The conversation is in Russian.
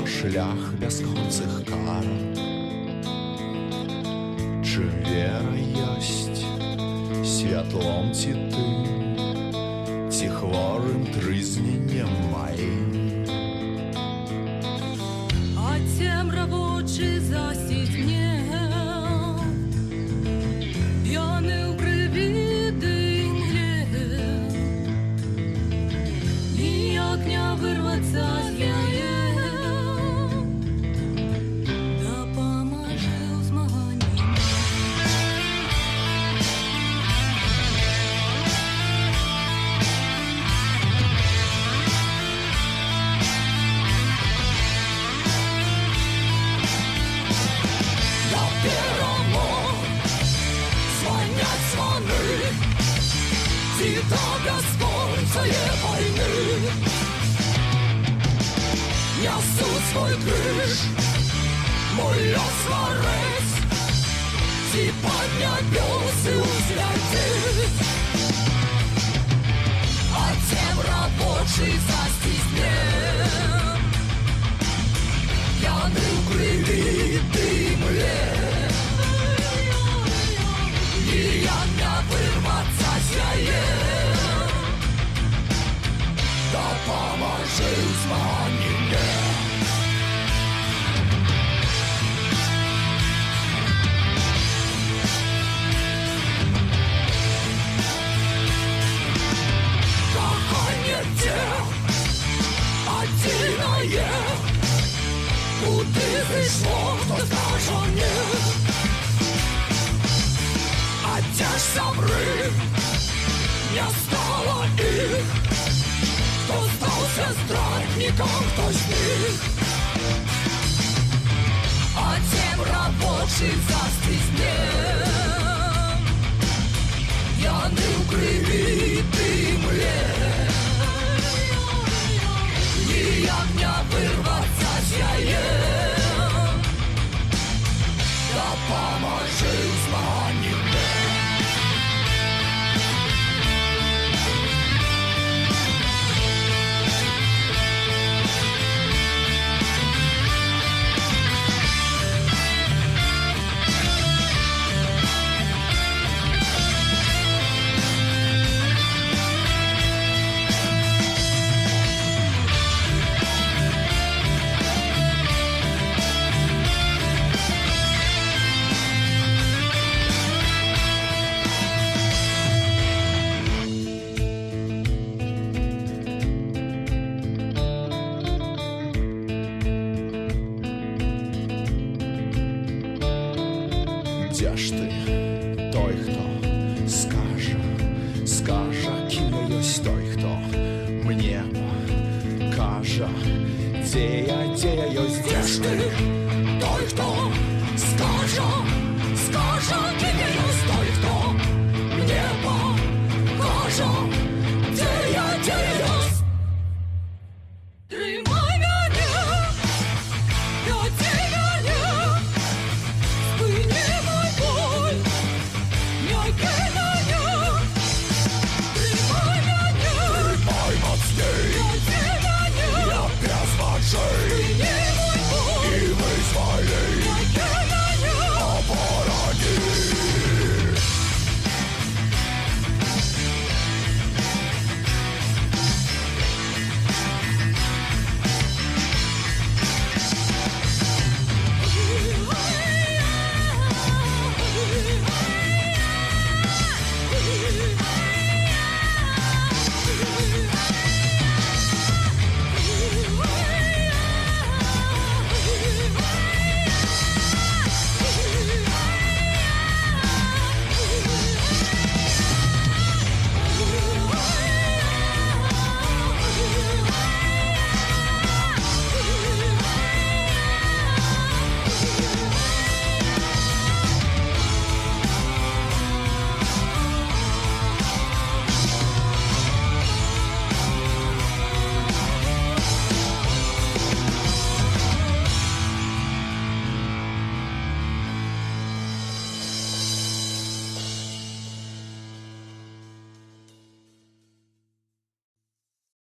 шлях бясконцых карат. Чым вера ёсць святлом ці тым, ці хворым трызненнем маім. А цемра вочы засітнеў, п'яны ў крыві дымле, ніяк не вырвацца з яе. До бесконцей войны несу свой крыш, мой осварец, и поднять бёсы узлететь. А тем рабочий застиснет, пьяный в крови дымле, ніяк не вырваться з яе. Допоможи ў змаганні мне. Коханне тел одинае, куды зайшло, хто скажа мне? А дзе ж сябры, не стало іх, кто остался здравником, кто с них. А тем рабочий застиснет, пьяный в крови дымле, ніяк не вырваться з яе. Допоможи ў змаганні мне. Де ж ти, той, хто скаже, ким я есть той, хто мне покаже, де я есть, де ж ти, той, хто скаже,